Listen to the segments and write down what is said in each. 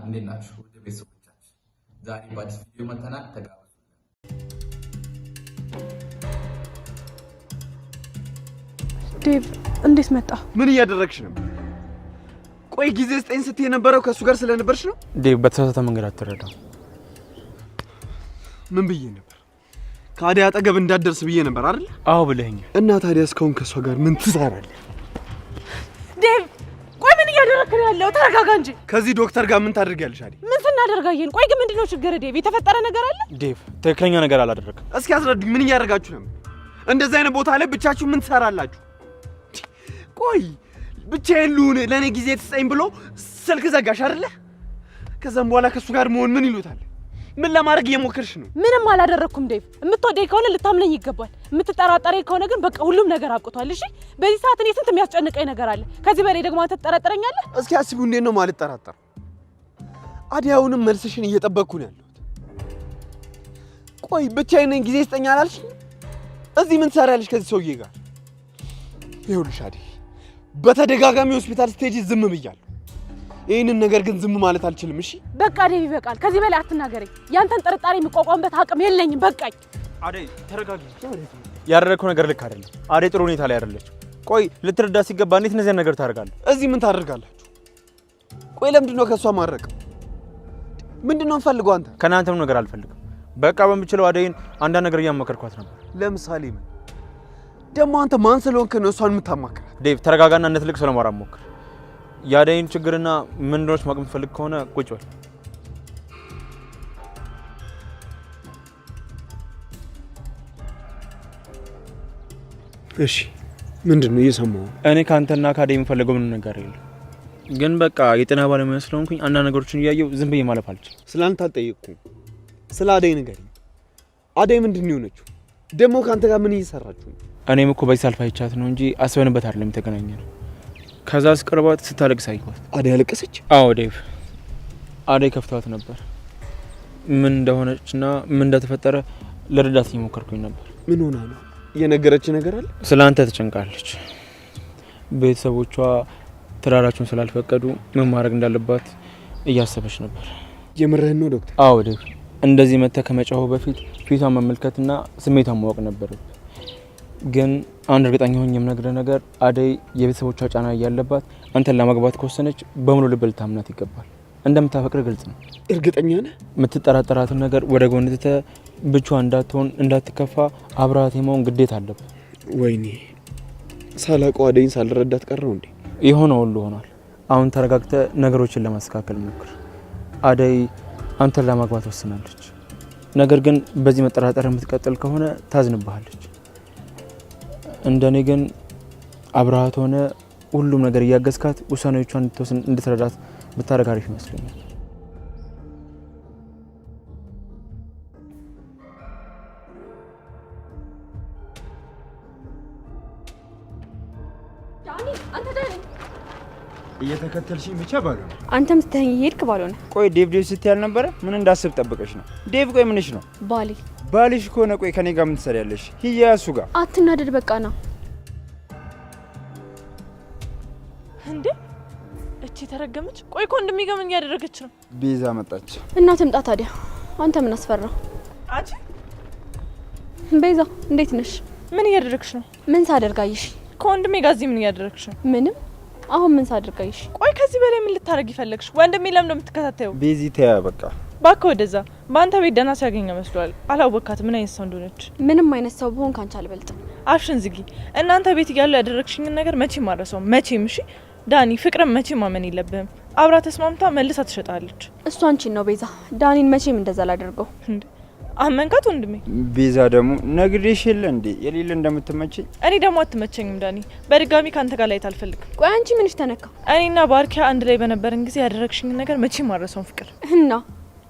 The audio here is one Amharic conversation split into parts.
እንዴት ናችሁ ውድ ቤተሰቦቻችን? ዛሬ በአዲስ ቪዲዮ መጥተናል። ተጋበዙ። ዴቭ እንዴት መጣ? ምን እያደረግሽ ነው? ቆይ ጊዜ ስጠኝ ስትይ የነበረው ከሱ ጋር ስለነበርሽ ነው? ዴቭ በተሳሳተ መንገድ አትረዳው። ምን ብዬ ነበር? ከአደይ አጠገብ እንዳትደርስ ብዬ ነበር አይደል? አዎ ብለኸኛል። እና ታዲያ እስካሁን ከሷ ጋር ምን ትሰራለህ? ዴቭ ቆይ ምን እያደረግክ ነው ያለው? ተረጋጋ እንጂ። ከዚህ ዶክተር ጋር ምን ታደርጊያለሽ አደይ? ምን ስናደርጋየን? ቆይ ግን ምንድነው ችግር? ዴቭ የተፈጠረ ነገር አለ? ዴቭ ትክክለኛ ነገር አላደረግም። እስኪ አስረዱኝ። ምን እያደረጋችሁ ነው? እንደዚህ አይነት ቦታ ላይ ብቻችሁ ምን ትሰራላችሁ? ቆይ ብቻዬን ልሁን ለኔ ጊዜ ትሰጠኝ ብሎ ስልክ ዘጋሽ አይደለ? ከዛም በኋላ ከሱ ጋር መሆን ምን ይሉታል? ምን ለማድረግ እየሞከርሽ ነው? ምንም አላደረኩም ዴቭ። የምትወደኝ ከሆነ ልታምነኝ ይገባል። የምትጠራጠረኝ ከሆነ ግን በቃ ሁሉም ነገር አብቅቷል። እሺ በዚህ ሰዓት እኔ ስንት የሚያስጨንቀኝ ነገር አለ። ከዚህ በላይ ደግሞ አንተ ትጠራጠረኛለህ? እስኪ አስቢው። እንዴት ነው ማለት ጠራጠር? አደይ አሁንም መልስሽን እየጠበቅኩ ነው ያለሁት። ቆይ ብቻዬን ነኝ ጊዜ ስጠኝ አላልሽ? እዚህ ምን ትሰሪያለሽ ከዚህ ሰውዬ ጋር? ይኸውልሽ አደይ በተደጋጋሚ ሆስፒታል ስቴጅ ዝም ብያለሁ። ይሄንን ነገር ግን ዝም ማለት አልችልም። እሺ በቃ ዴቭ ይበቃል። ከዚህ በላይ አትናገረኝ። ያንተን ጥርጣሬ የሚቋቋምበት አቅም የለኝም። በቃኝ። አደይ ተረጋጊ። ያደረግከው ነገር ልክ አይደለም። አደይ ጥሩ ሁኔታ ላይ አይደለችም። ቆይ ልትረዳ ሲገባ እንዴት እነዚያን ነገር ታደርጋለህ? እዚህ ምን ታደርጋላችሁ? ቆይ ለምንድን ነው ከሷ ማረቅ? ምንድን ነው የምፈልገው? አንተ ከናንተ ምንም ነገር አልፈልግም። በቃ በምችለው አደይን አንዳንድ ነገር እያመከርኳት ነበር። ለምሳሌ ምን ደግሞ? አንተ ማን ስለሆንክ ነው እሷን የምታማክራት? ዴቭ ተረጋጋና እንደ ትልቅ ሰው ለማውራት ሞክር። የአደይን ችግርና ምን እንደሆነች ማወቅ የምትፈልግ ከሆነ ቁጭ በል። እሺ ምንድን ነው እየሰማሁ? እኔ ከአንተና ከአደይ የምፈልገው ምንም ነገር የለም። ግን በቃ የጤና ባለሙያ ስለሆንኩኝ አንዳንድ ነገሮችን እያየሁ ዝም ብዬ ማለፍ አልችልም። ስላንተ አልጠየቅኩም። ስለ አደይ ንገሪኝ። አደይ ምንድን ነው የሆነችው? ደግሞ ከአንተ ጋር ምን እየሰራችሁ ነው? እኔም እኮ በዚህ ሳልፋ ይቻት ነው እንጂ አስበንበት አይደለም የተገናኘ ነው። ከዛ አስቀርባት ስታለቅስ አየኋት። አደይ አለቀሰች? አዎ ዴቭ፣ አደይ ከፍቷት ነበር። ምን እንደሆነችና ምን እንደተፈጠረ ለረዳት እየሞከርኩኝ ነበር። ምን ሆና ነው? የነገረች ነገር አለ? ስለአንተ ተጨንቃለች። ቤተሰቦቿ ትዳራቸውን ስላልፈቀዱ ምን ማድረግ እንዳለባት እያሰበች ነበር። የምርህን ነው ዶክተር? አዎ ዴቭ፣ እንደዚህ መተህ ከመጫወቱ በፊት ፊቷን መመልከትና ስሜቷን ማወቅ ነበረብህ። ግን አንድ እርግጠኛ ሆኜ የምነግርህ ነገር አደይ የቤተሰቦቿ ጫና እያለባት አንተን ለማግባት ከወሰነች በሙሉ ልብ ልታምናት ይገባል። እንደምታፈቅር ግልጽ ነው። እርግጠኛ ነህ? የምትጠራጠራትን ነገር ወደ ጎን ትተህ ብቻዋን እንዳትሆን እንዳትከፋ አብረሃት የመሆን ግዴታ አለብህ። ወይኔ ሳላውቀው አደይን ሳልረዳት ቀረው እንዴ? የሆነው ሁሉ ሆኗል። አሁን ተረጋግተህ ነገሮችን ለማስተካከል ሞክር። አደይ አንተን ለማግባት ወስናለች። ነገር ግን በዚህ መጠራጠር የምትቀጥል ከሆነ ታዝንብሃለች። እንደኔ ግን አብረሃት ሆነ ሁሉም ነገር እያገዝካት ውሳኔዎቿን እንድትወስን እንድትረዳት ብታደርግ አሪፍ ይመስለኛል። እየተከተልሽኝ ብቻ ባልሆነ አንተም ስትተኝ ሄድክ ባልሆነ። ቆይ ዴቭ ስትይ ያልነበረ ምን እንዳስብ ጠብቀሽ ነው? ዴቭ ቆይ ምንሽ ነው? ባሌ ባልሽ ከሆነ ቆይ ከኔ ጋር ምን ትሰሪያለሽ? ሂጂ እሱ ጋር። አትናደድ በቃ ና። እንዴ እቺ ተረገመች። ቆይ ወንድሜ ጋር ምን እያደረገች ነው? ቤዛ መጣች። እና ትምጣ ታዲያ። አንተ ምን አስፈራ? አንቺ ቤዛ እንዴት ነሽ? ምን እያደረግሽ ነው? ምን ሳደርጋይሽ? ከወንድሜ ጋር እዚህ ምን እያደረግሽ ነው? ምንም። አሁን ምን ሳደርጋይሽ? ቆይ ከዚህ በላይ ምን ልታረግ ይፈልግሽ? ወንድሜ ለምን ነው የምትከታተዩ? ቤዚ ተያ በቃ ባክ ወደዛ። በአንተ ቤት ደህና ሲያገኘ መስሏል። አላወቃት ምን አይነት ሰው እንደሆነች። ምንም አይነት ሰው ብሆን ካንቺ አልበልጥም። አፍሽን ዝጊ። እናንተ ቤት እያሉ ያደረግሽኝን ነገር መቼም አረሰው መቼም። እሺ ዳኒ ፍቅርን መቼም ማመን የለብህም። አብራ ተስማምታ መልሳ ትሸጣለች። እሱ አንቺን ነው ቤዛ። ዳኒን መቼም እንደዛ ላደርገው። አመንካት ወንድሜ? ቤዛ ደግሞ ነግሬሽ የለ እንዴ የሌለ እንደምትመቸኝ። እኔ ደግሞ አትመቸኝም ዳኒ። በድጋሚ ካንተ ጋር ላይት አልፈልግም። ቆይ አንቺ ምንሽ ተነካ? እኔና ባርኪያ አንድ ላይ በነበረን ጊዜ ያደረግሽኝን ነገር መቼም አረሰው ፍቅር። እና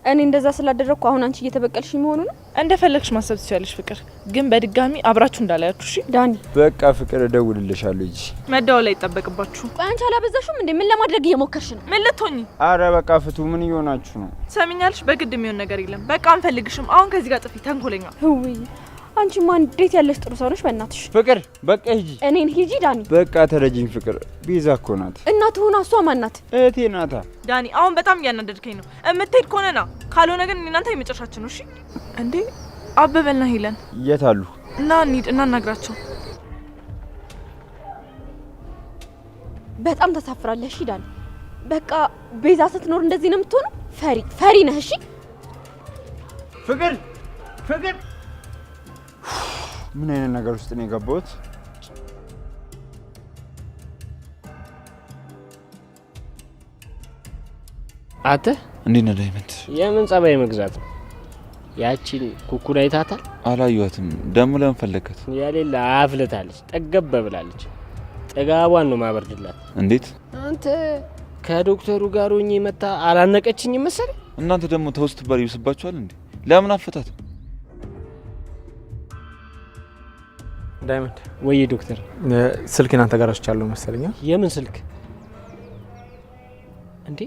እኔ እንደዛ ስላደረግኩ አሁን አንቺ እየተበቀልሽኝ መሆኑ ነው? እንደፈለግሽ ማሰብ ትችያለሽ ፍቅር፣ ግን በድጋሚ አብራችሁ እንዳላያችሁ እሺ? ዳኒ በቃ ፍቅር እደውልልሻለሁ። እጂ መደወል ላይ ይጠበቅባችሁ። ቆይ አንቺ አላበዛሽም እንዴ? ምን ለማድረግ እየሞከርሽ ነው? ምን ልትሆኚ? አረ በቃ ፍቱ። ምን እየሆናችሁ ነው? ሰሚኛልሽ? በግድ የሚሆን ነገር የለም። በቃ አንፈልግሽም። አሁን ከዚህ ጋር ጥፊ ተንኮለኛ። ህውይ አንቺማ እንዴት ያለሽ ጥሩ ሰው ነሽ በእናትሽ። ፍቅር በቃ ሂጂ። እኔን ሂጂ ዳኒ። በቃ ተረጂኝ ፍቅር። ቤዛ እኮ ናት። እናት ሆና እሷ ማን ናት? እህቴ ናታ። ዳኒ አሁን በጣም እያናደድከኝ ነው። እምትሄድ ከሆነ ና፣ ካልሆነ ግን እናንተ የመጨረሻችን ነው። እሺ እንዴ አበበልና ሄለን የት አሉ? እና እንሂድ እናናግራቸው። በጣም ተሳፍራለሽ ዳኒ። በቃ ቤዛ ስትኖር እንደዚህ ነው የምትሆነው። ፈሪ ነህ። እሺ ፍቅር ምን አይነት ነገር ውስጥ ነው የገባሁት? አንተ እንዴት ነህ ዳይመንድ? የምን ጸባይ መግዛት ነው? ያቺን ኩኩን አይታታል? አላየኋትም። ደግሞ ለምን ፈለግከት? ያሌላ አፍልታለች፣ ጠገብ ብላለች። ጠጋቧን ነው ማበርድላት። እንዴት? አንተ ከዶክተሩ ጋር ሆኜ መታ አላነቀችኝ መሰለኝ። እናንተ ደግሞ ተውስት ባር ይብስባችኋል እንዴ? ለምን አፈታት? ዳይመንድ ወይ ዶክተር፣ ስልኬን አንተ ጋር አስቻለሁ መሰለኝ። የምን ስልክ እንዴ?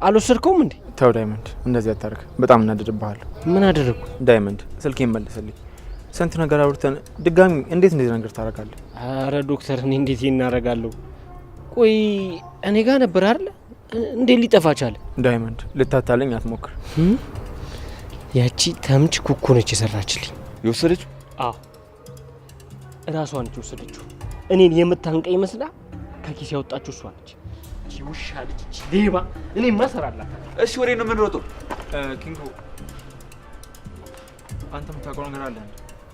አልወሰድከውም እንዴ? ተው ዳይመንድ፣ እንደዚህ አታርግ። በጣም እናደድብሃለሁ። ምን አደረግኩ? ዳይመንድ ስልኬን መልስልኝ። ስንት ነገር አውርተን ድጋሚ እንዴት እንደዚህ ነገር ታረጋለህ? አረ ዶክተር፣ እኔ እንዴት እናረጋለሁ? ቆይ እኔ ጋር ነበር አይደል? እንዴት ሊጠፋ ቻለ? ዳይመንድ ልታታለኝ አትሞክር። ያቺ ተምች ኩኩ ነች የሰራችልኝ። የወሰደችው? አዎ እራሷ ነች የወሰደችው። እኔን የምታንቀኝ መስላ ከኪስ ያወጣችው እሷ ነች። ውሻ ልጅ ሌባ። እኔ ማሰራላት። እሺ ወሬ ነው የምንሮጠው። ኪንጎ አንተ የምታውቀው ነገር አለ?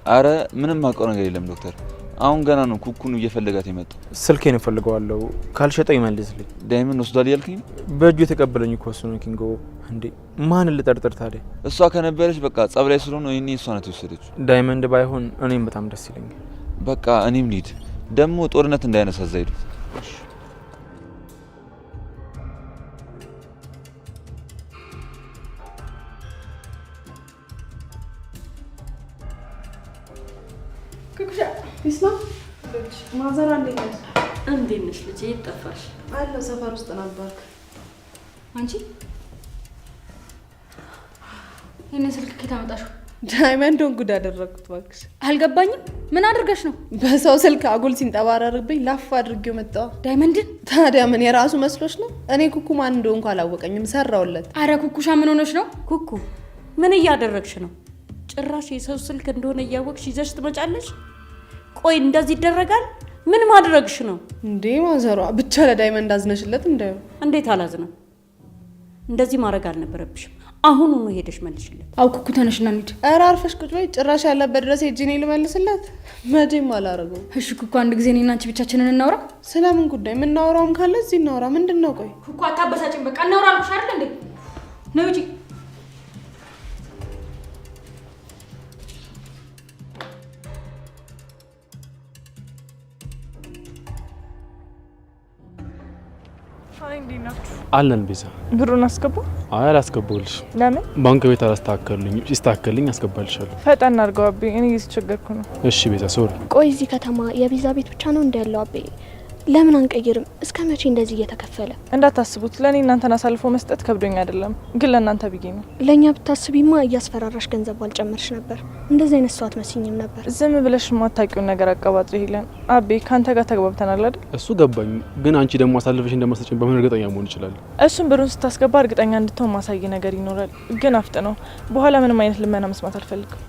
አረ ምንም አውቀው ነገር የለም ዶክተር። አሁን ገና ነው ኩኩን እየፈለጋት የመጣው። ስልኬን እፈልገዋለሁ፣ ካልሸጠው ይመልስልኝ። ዳይመንድ ወስዷል ያልከኝ? በእጁ የተቀበለኝ እኮ እሱ ነው ኪንጎ። እንዴ ማን ልጠርጥር ታዲያ? እሷ ከነበረች በቃ ጸብ ላይ ስለሆነ ይሄኔ እሷ ናት የወሰደችው። ዳይመንድ ባይሆን እኔም በጣም ደስ ይለኛል። በቃ እኔም ልሂድ። ደግሞ ጦርነት እንዳይነሳ እዛ ሄዱት። ኩኩሻ ቢስማ ማዘር እንዴት ነሽ ልጄ? ይጠፋሽ አለው ሰፈር ውስጥ ነበርክ አንቺ። ይሄን ስልክ ከየት አመጣሽው? ዳይመንዶን ጉድ አደረኩት። እባክሽ አልገባኝም። ምን አድርገሽ ነው? በሰው ስልክ አጉል ሲንጠባረርብኝ ላፍ አድርጌው መጣሁ። ዳይመንድን? ታዲያ ምን የራሱ መስሎሽ ነው? እኔ ኩኩ ማን እንደሆንኩ አላወቀኝም፣ ሰራውለት። አረ ኩኩሻ ምን ሆነሽ ነው? ኩኩ ምን እያደረግሽ ነው? ጭራሽ የሰው ስልክ እንደሆነ እያወቅሽ ይዘሽ ትመጫለሽ? ቆይ እንደዚህ ይደረጋል? ምን ማድረግሽ ነው እንዴ? ማዘሯ ብቻ ለዳይመንድ አዝነሽለት እንዳዩ። እንዴት አላዝነው? እንደዚህ ማድረግ አልነበረብሽም። አሁኑኑ ሄደሽ መልሽለት። አው ኩኩ ተነሽና እንሂድ። ኧረ አርፈሽ ቁጭ በይ። ጭራሽ ያለበት ድረስ ሄጄ እኔ ልመልስለት? መቼም አላረገው። እሺ ኩኩ አንድ ጊዜ እኔና አንቺ ብቻችንን እናውራ። ስለምን ጉዳይ? የምናወራውም ካለ እዚህ እናውራ። ምንድን ነው? ቆይ ኩኩ አታበሳጭኝ። በቃ እናውራ አልኩሽ አይደል እንዴ? ነው እንጂ አለን ቤዛ። ብሩን አስገባ። አይ አላስገባውልሽ። ለምን? ባንክ ቤት አላስተካከሉልኝ። ሲስተካከልልኝ አስገባልሻለሁ። ፈጠን አድርገው አቤ፣ እኔ እየተቸገርኩ ነው። እሺ ቤዛ ሶሪ። ቆይ እዚህ ከተማ የቤዛ ቤት ብቻ ነው እንዳለው አቤ? ለምን አንቀይርም? እስከ መቼ እንደዚህ እየተከፈለ? እንዳታስቡት፣ ለኔ እናንተን አሳልፎ መስጠት ከብዶኝ አይደለም፣ ግን ለእናንተ ብዬ ነው። ለኛ ብታስቢማ እያስፈራራሽ ገንዘብ አልጨመርሽ ነበር። እንደዚህ አይነት ሰው አትመስኝም ነበር። ዝም ብለሽ የማታውቂውን ነገር አቀባጥሪ ይለን። አቤ ካንተ ጋር ተግባብተናል አይደል? እሱ ገባኝ፣ ግን አንቺ ደግሞ አሳልፈሽ እንደማሰጭኝ በምን እርግጠኛ መሆን ይችላል? እሱም ብሩን ስታስገባ እርግጠኛ እንድትሆን ማሳይ ነገር ይኖራል፣ ግን አፍጥ ነው። በኋላ ምንም አይነት ልመና መስማት አልፈልግም።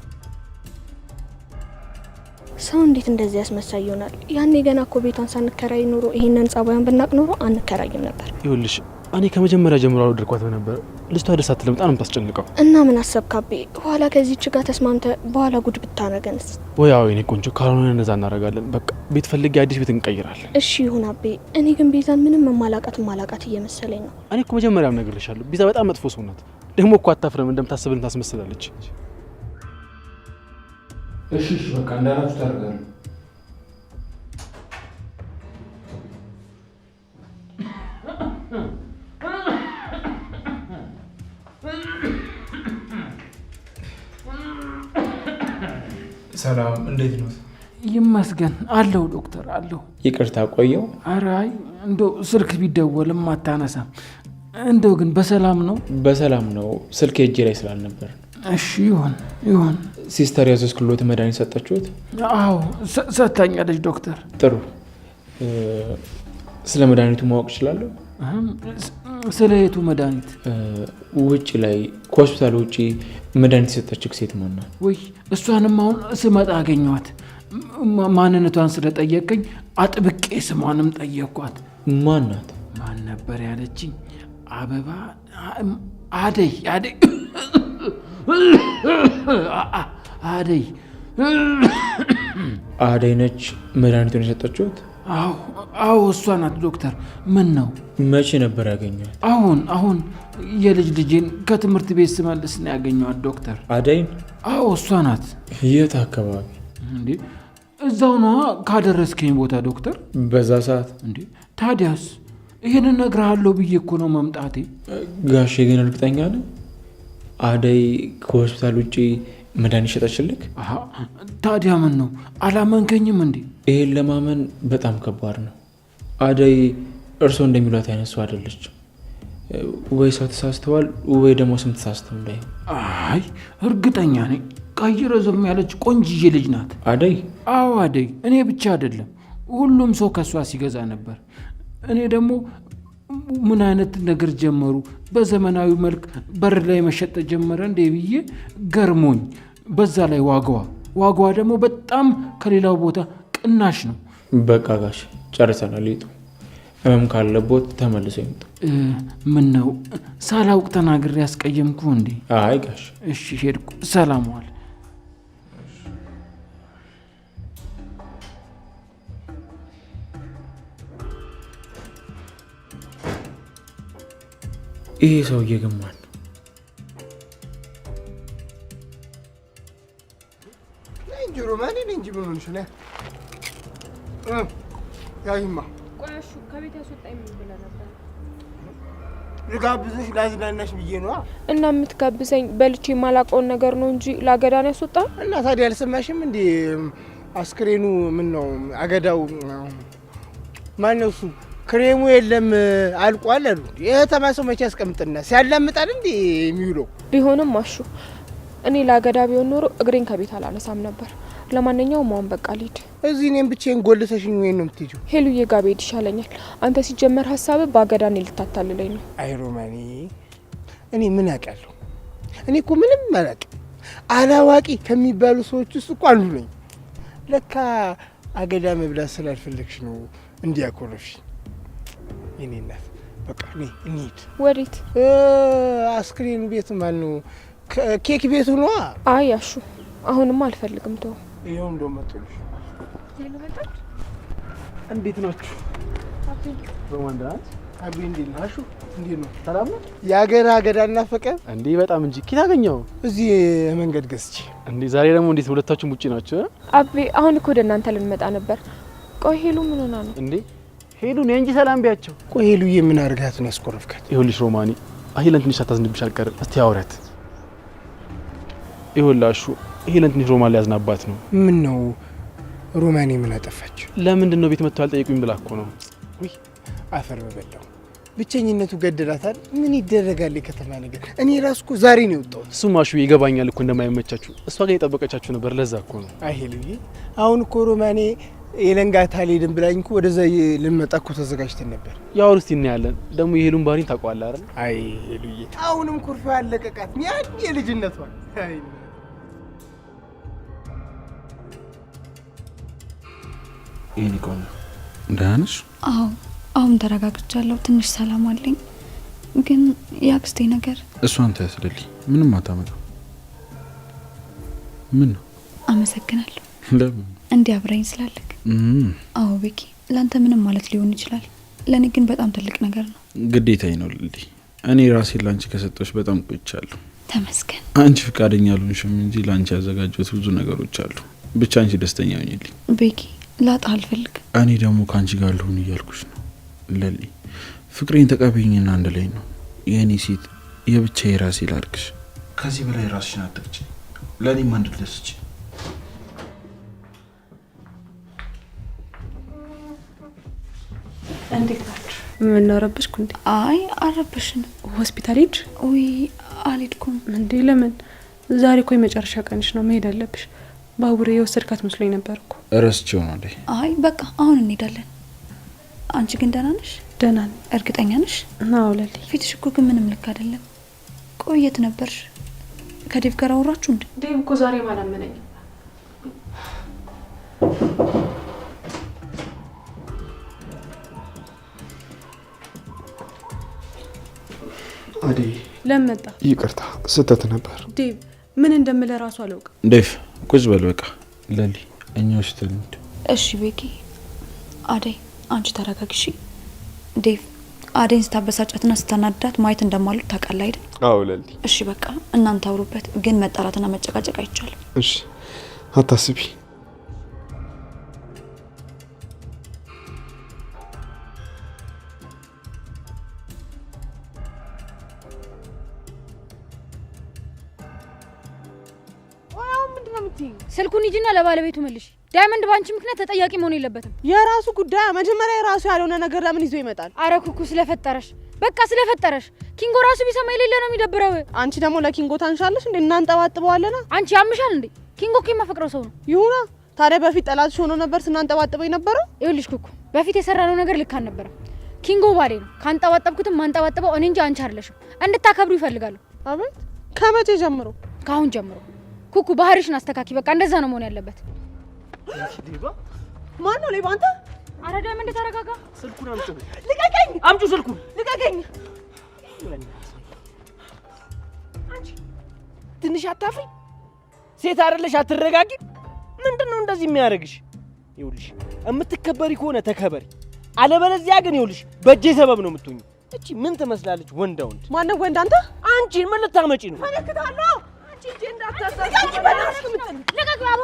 ሰው እንዴት እንደዚህ ያስመሳይ ይሆናል? ያኔ ገና እኮ ቤቷን ሳንከራይ ኑሮ ይሄንን ጸባዩን ብናቅ ኑሮ አንከራይም ነበር። ይኸውልሽ እኔ ከመጀመሪያ ጀምሮ አልወደድኳት ነበር። ልጅቷ ደስ አትልም፣ በጣም የምታስጨንቀው። እና ምን አሰብክ አቤ? በኋላ ከዚህች ጋር ተስማምተ በኋላ ጉድ ብታረገንስ? ወይ አዎ የኔ ቆንጆ፣ ካልሆነ እንደዛ እናደርጋለን። በቃ ቤት ፈልጌ አዲስ ቤት እንቀይራለን። እሺ ይሁን አቤ። እኔ ግን ቤዛን ምንም ማላቃት እየመሰለኝ ነው። እኔ እኮ መጀመሪያም ነግሬሻለሁ፣ ቤዛ በጣም መጥፎ ሰው ናት። ደግሞ እኮ አታፍረም፣ እንደምታስብልን ታስመስላለች። እሺ በቃ እንዳላችሁ ታደርጋለህ። ሰላም፣ እንዴት ነው? ይመስገን አለው ዶክተር አለው። ይቅርታ ቆየው። ኧረ አይ እንደው ስልክ ቢደወልም አታነሳም። እንደው ግን በሰላም ነው? በሰላም ነው፣ ስልክ እጄ ላይ ስላልነበር። እሺ ይሁን። ሲስተር ያዘዝክሎት መድኃኒት ሰጣችሁት? አዎ ሰጥታኛለች ዶክተር። ጥሩ። ስለ መድኃኒቱ ማወቅ እችላለሁ? ስለ የቱ መድኃኒት? ውጭ ላይ ከሆስፒታል ውጭ መድኃኒት የሰጠችህ ሴት ማን ናት? ወይ እሷንም አሁን ስመጣ አገኘኋት። ማንነቷን ስለጠየቀኝ አጥብቄ ስሟንም ጠየኳት። ማን ናት? ማን ነበር ያለችኝ? አበባ አደይ አደይ ነች መድኃኒቱን የሰጠችሁት? አዎ እሷ ናት ዶክተር። ምን ነው? መቼ ነበር ያገኘኋት? አሁን የልጅ ልጄን ከትምህርት ቤት ስመልስ ነው ያገኘኋት ዶክተር። አደይን? አዎ እሷ ናት። የት አካባቢ? እንዴ እዛው ነዋ ካደረስከኝ ቦታ ዶክተር። በዛ ሰዓት? እንዴ ታዲያስ ይህንን እነግርሃለሁ ብዬ እኮ ነው መምጣቴ። ጋሼ ግን እርግጠኛ ነህ አደይ ከሆስፒታል ውጭ መድኃኒት ሸጠችልክ? ታዲያ ምን ነው አላመንከኝም እንዴ? ይሄን ለማመን በጣም ከባድ ነው። አደይ እርስዎ እንደሚሏት አይነት ሰው አይደለችም። ወይ ሰው ተሳስተዋል ወይ ደግሞ ስም ተሳስተው እንዳይሆን። አይ እርግጠኛ ነኝ ቀይ ረዘም ያለች ቆንጅዬ ልጅ ናት አደይ። አዎ አደይ። እኔ ብቻ አይደለም ሁሉም ሰው ከሷ ሲገዛ ነበር። እኔ ደግሞ ምን አይነት ነገር ጀመሩ በዘመናዊ መልክ በር ላይ መሸጥ ጀመረ እንዴ ብዬ ገርሞኝ፣ በዛ ላይ ዋጋዋ ደግሞ በጣም ከሌላው ቦታ ቅናሽ ነው። በቃ ጋሽ ጨርሰናል። ይጡ እመም ካለቦት ተመልሰው ይምጡ። ምን ነው ሳላውቅ ተናግሬ ያስቀየምኩ እንዴ? አይ ጋሽ እሺ ሄድኩ። ሰላም ዋል። ይሄ ሰውዬ ግን ማን ነው? እንጂ ሮማኔ እንጂ ምን ሆነሽ ነው? ያይማ ቆያሹ ከቤት ያስወጣኝ ምን ብለህ ነበር? ልጋብዝሽ ላዝናናሽ ብዬ ነው። እና የምትጋብዘኝ በልቼ የማላውቀውን ነገር ነው እንጂ ለአገዳ ነው ያስወጣው? እና ታዲያ አልሰማሽም እንዴ? አስክሬኑ ምን ነው አገዳው ማን ነው እሱ? ክሬሙ የለም አልቋል አሉ። የተማሰው መቼ ያስቀምጥና ሲያላምጣል እንዴ የሚውለው? ቢሆንም አሹ እኔ ለአገዳ ቢሆን ኖሮ እግሬን ከቤት አላነሳም ነበር። ለማንኛውም አሁን በቃ ልሂድ። እዚህ እኔም ብቻዬን ጎልተሽኝ ወይ ነው የምትሄጂው? ሄሉዬ ጋር ብሄድ ይሻለኛል። አንተ ሲጀመር ሀሳብ በአገዳ እኔ ልታታልለኝ ነው። አይ ሮማኔ እኔ ምን አውቃለሁ? እኔ እኮ ምንም አላውቅም። አላዋቂ ከሚባሉ ሰዎች ውስጥ እኮ አንዱ ነኝ። ለካ አገዳ መብላት ስላልፈለግሽ ነው እንዲያኮረፍሽ። የኔ እናት በቃ እንሂድ። ወዴት? አስክሬን ቤት ማን ነው? ኬክ ቤቱ ነው። አይ አሹ አሁንማ አልፈልግም። ተው። ይሄው እንደው መጥቶልሽ። እንዴት ናችሁ? ሮማን ዳንስ አቢ እንዴት ነህ? አሹ እንዴት ነው? ሰላም ነው? የአገር አገዳና ፈቀር እንዴ በጣም እንጂ ኪት አገኘው እዚህ መንገድ ገዝቼ። እንዴ ዛሬ ደግሞ እንዴት ሁለታችሁም ውጪ ናችሁ? አቢ አሁን እኮ ወደ እናንተ ልንመጣ ነበር። ቆይ ሄሉ ምን ሆና ነው እንዴ? ሄሉ ነው እንጂ ሰላም ቢያቸው። ቆይ ሄሉዬ ምን አርጋት ነው ያስቆረፍካት? ይኸውልሽ ሮማኒ አሂለን ትንሽ አታዝንብሽ አልቀርም። እስቲ አውራት። ይኸውልሽ ሄለን ትንሽ ሮማን ሊያዝናባት ነው። ምን ነው ሮማኒ ምን አጠፋች? ለምንድን ነው ቤት መጥተው አልጠየቁኝ ብላ እኮ ነው። ውይ አፈር በበላው። ብቸኝነቱ ገደላታል። ምን ይደረጋል የከተማ ነገር። እኔ ራስኩ ዛሬ ነው የወጣሁት። እሱማ እሺ ይገባኛል እኮ እንደማይመቻችሁ። እሷ ጋር የጠበቀቻችሁ ነበር ለዛ እኮ ነው። አይ ሄሉዬ አሁን እኮ ሮማኔ የለንጋታ ሊድን ብላኝ እኮ ወደዛ ልንመጣ እኮ ተዘጋጅተን ነበር። ያው እስቲ እናያለን። ደግሞ የሄሉን ባህሪን ታውቀዋለህ አይደል? አይ ሄሉዬ አሁንም ኩርፋ ያለቀቃት ያን የልጅነቷ። አይ ይሄን ቆም ደህና ነሽ? አዎ አሁን ተረጋግቻለሁ። ትንሽ ሰላም አለኝ። ግን ያክስቴ ነገር እሷን ታያስደልኝ ምንም አታመጣም። ምን ነው? አመሰግናለሁ። ለምን? እንዲህ አብረኝ ስላለክ። አዎ ቤኪ ላንተ ምንም ማለት ሊሆን ይችላል፣ ለኔ ግን በጣም ትልቅ ነገር ነው። ግዴታዬ ነው ልልዲ። እኔ ራሴ ላንቺ ከሰጠሽ በጣም ቆይቻለሁ። ተመስገን። አንቺ ፍቃደኛ አልሆንሽም እንጂ ላንቺ ያዘጋጀሁት ብዙ ነገሮች አሉ። ብቻ አንቺ ደስተኛ ሁኚልኝ። ቤኪ ላጣ አልፈልግም። እኔ ደግሞ ካንቺ ጋር ልሁን እያልኩሽ ነው ለሊ። ፍቅሬን ተቀበይኝና አንድ ላይ ነው የኔ ሴት የብቻዬ ራሴ ላድርግሽ። ከዚህ በላይ ራስሽን አትግጪ። ለኔም አንድ ልደስች። እንዴት ናችሁ? ምን ነው ረብሽኩ እንዴ? አይ አረብሽን። ሆስፒታል ሄድሽ? ወይ አልሄድኩም። እንዴ ለምን? ዛሬ እኮ የመጨረሻ ቀንሽ ነው፣ መሄድ አለብሽ። ባቡሬ የወሰድካት መስሎኝ ነበር እኮ። ረስቼው ነው። አይ በቃ አሁን እንሄዳለን። አንቺ ግን ደህና ነሽ? ደህና ነኝ። እርግጠኛ ነሽ? አዎ ለሊ። ፊትሽ እኮ ግን ምንም ልክ አይደለም። ቆየት ነበርሽ? ከዴቭ ጋር አወራችሁ እንዴ? ዴቭ እኮ ዛሬ ማላመነኝ። አደይ ለምን መጣ? ይቅርታ ስህተት ነበር። ዴቭ ምን እንደምለ ራሱ አላውቅም። ዴቭ ቁጭ በል በቃ። ለሊ እኛ ወስደን እንሂድ። እሺ ቤኪ። አደይ አንቺ ተረጋግሺ። ዴቭ አደይን ስታበሳጫትና ስታናዳት ማየት እንደማሉት ታውቃለህ አይደል? አዎ ለሊ። እሺ በቃ እናንተ አውሩበት፣ ግን መጣላትና መጨቃጨቅ አይቻልም። እሺ አታስቢ። ስልኩን ሂጂና ለባለቤቱ መልሽ። ዳይመንድ ባንቺ ምክንያት ተጠያቂ መሆን የለበትም። የራሱ ጉዳይ። መጀመሪያ የራሱ ያልሆነ ነገር ለምን ይዞ ይመጣል? አረ ኩኩ ስለፈጠረሽ፣ በቃ ስለፈጠረሽ። ኪንጎ ራሱ ቢሰማ የሌለ ነው የሚደብረው። አንቺ ደግሞ ለኪንጎ ታንሻለሽ እንዴ? እናንጠባጥበዋለና። አንቺ ያምሻል እንዴ? ኪንጎ እኮ የማፈቅረው ሰው ነው። ይሁና ታዲያ። በፊት ጠላትሽ ሆኖ ነበር ስናንጠባጥበው የነበረው። ይኸውልሽ ኩኩ፣ በፊት የሰራነው ነገር ልክ አልነበረም። ኪንጎ ባሌ ነው። ካንጠባጠብኩትም ማንጠባጥበው እኔ እንጂ አንቺ አይደለሽም። እንድታከብሩ ይፈልጋሉ። አቤት። ከመቼ ጀምሮ? ካሁን ጀምሮ። ኩኩ ባህሪሽን አስተካኪ። በቃ እንደዛ ነው መሆን ያለበት። ማን ነው ሌባ? አንተ? አረ ዳይመንድ ተረጋጋ። ስልኩን አምጪ። ልቀቀኝ! አምጪው ስልኩን። ልቀቀኝ! አንቺ ትንሽ አታፍሪ? ሴት አይደለሽ? አትረጋጊ? ምንድነው እንደዚህ የሚያደርግሽ? ይኸውልሽ የምትከበሪ ከሆነ ተከበሪ፣ አለበለዚያ ግን ይኸውልሽ በእጄ ሰበብ ነው የምትሆኚው። እቺ ምን ትመስላለች? ወንዳ ወንድ። ማን ነው ወንድ? አንተ? አንቺን ምን ልታመጪ ነው? ፈለክታለሁ። አንቺ እንጂ እንዳታሳስ። አንቺ በላሽ ምጥል ልቀቅ ባቦ።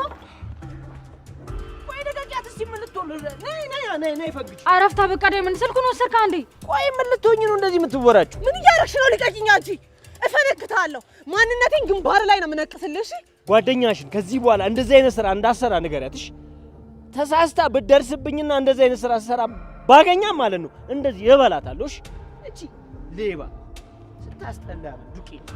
ቆይ ደጋጋት እስቲ ምን ልትሆን? ነይ ፈግጭ። አረፍታ በቃ ዳይመንድ ስልኩን ወሰድካ እንዴ? ቆይ ምን ልትሆኚ ነው እንደዚህ የምትወራጩ? ምን እያደረግሽ ነው? ልቀቂኝ አንቺ። እፈነክታለሁ። ማንነቴን ግንባር ላይ ነው የምነቅስልሽ። ጓደኛሽን ከዚህ በኋላ እንደዚህ አይነት ስራ እንዳሰራ ንገሪያትሽ። ተሳስታ ብትደርስብኝና እንደዚህ አይነት ስራ ሰራ ባገኛ ማለት ነው እንደዚህ ይበላታለሽ። እቺ ሌባ ስታስጠላ ዱቄት።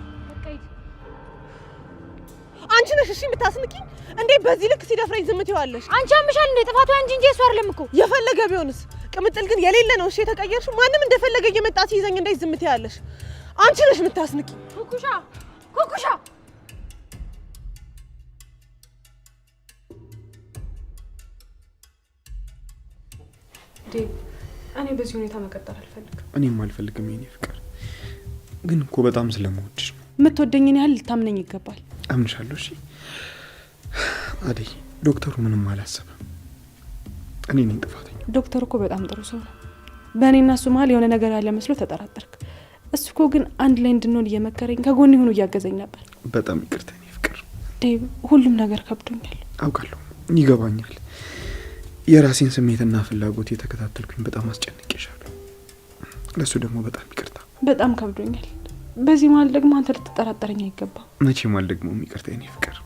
አንቺ ነሽ እሺ የምታስንቂኝ? እንዴት በዚህ ልክ ሲደፍረኝ ዝም ትይዋለሽ? አንቺ አምሻል እንዴ? ጥፋቱ አንቺ እንጂ እሱ አይደለም እኮ። የፈለገ ቢሆንስ? ቅምጥል ግን የሌለ ነው እሺ የተቀየርሽው። ማንም እንደፈለገ እየመጣ ሲይዘኝ እንዴት ዝም ትያለሽ? አንቺ ነሽ የምታስንቂኝ። ኩኩሻ ኩኩሻ እኔ በዚህ ሁኔታ መቀጠል አልፈልግም። እኔም አልፈልግም የኔ ፍቅር፣ ግን እኮ በጣም ስለምወድሽ ነው። የምትወደኝን ያህል ልታምነኝ ይገባል። አምንሻለሁ። እሺ አደይ፣ ዶክተሩ ምንም አላሰበም። እኔ ነኝ ጥፋተኛ። ዶክተሩ እኮ በጣም ጥሩ ሰው ነው። በእኔና እሱ መሀል የሆነ ነገር ያለ መስሎ ተጠራጠርክ። እሱ እኮ ግን አንድ ላይ እንድንሆን እየመከረኝ ከጎን ሆኖ እያገዘኝ ነበር። በጣም ይቅርታ የኔ ፍቅር። ዴቭ፣ ሁሉም ነገር ከብዶኛል። አውቃለሁ፣ ይገባኛል። የራሴን ስሜትና ፍላጎት የተከታተልኩኝ በጣም አስጨንቄሻለሁ። ለሱ ደግሞ በጣም ይቅርታ። በጣም ከብዶኛል። በዚህ መሀል ደግሞ አንተ ልትጠራጠረኝ አይገባም። መቼም አልደግመውም ይቅርታ የኔ ፍቅር።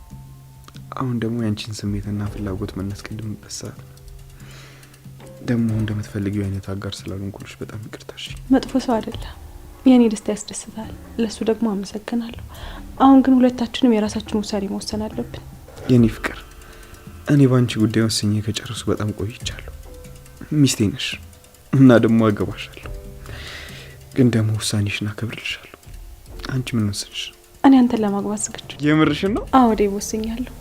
አሁን ደግሞ ያንቺን ስሜትና ፍላጎት መናስቀድምበት ሰዓት ነው። ደግሞ እንደምትፈልጊው አይነት አጋር ስላልሆንኩልሽ በጣም ይቅርታ። እሺ። መጥፎ ሰው አይደለም። የኔ ደስታ ያስደስታል። ለሱ ደግሞ አመሰግናለሁ። አሁን ግን ሁለታችንም የራሳችን ውሳኔ መወሰን አለብን። የኔ ፍቅር፣ እኔ ባንቺ ጉዳይ ወስኜ ከጨረሱ በጣም ቆይቻለሁ። ሚስቴ ነሽ እና ደግሞ አገባሻለሁ። ግን ደግሞ ውሳኔሽን አከብርልሻለሁ። አንቺ ምን ወሰንሽ? እኔ አንተን ለማግባት ዝግጁ። የምርሽን ነው? አዎ ዴቭ፣ ወስኛለሁ።